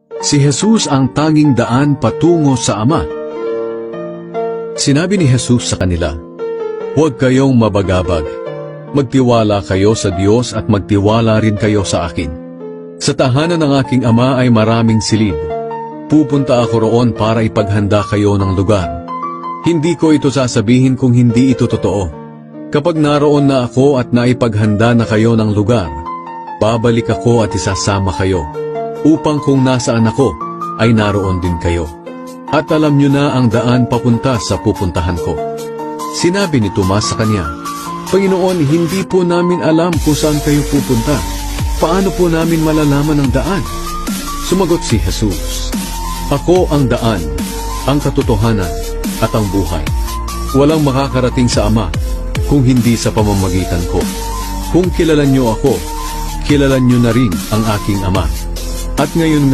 Si Jesus ang tanging daan patungo sa Ama. Sinabi ni Jesus sa kanila, "Huwag kayong mabagabag. Magtiwala kayo sa Diyos at magtiwala rin kayo sa akin. Sa tahanan ng aking Ama ay maraming silid. Pupunta ako roon para ipaghanda kayo ng lugar. Hindi ko ito sasabihin kung hindi ito totoo. Kapag naroon na ako at naipaghanda na kayo ng lugar, babalik ako at isasama kayo, upang kung nasaan ako, ay naroon din kayo. At alam nyo na ang daan papunta sa pupuntahan ko." Sinabi ni Tomas sa kanya, "Panginoon, hindi po namin alam kung saan kayo pupunta. Paano po namin malalaman ang daan?" Sumagot si Jesus, "Ako ang daan, ang katotohanan, at ang buhay. Walang makakarating sa Ama kung hindi sa pamamagitan ko. Kung kilala nyo ako, kilala nyo na rin ang aking Ama. At ngayon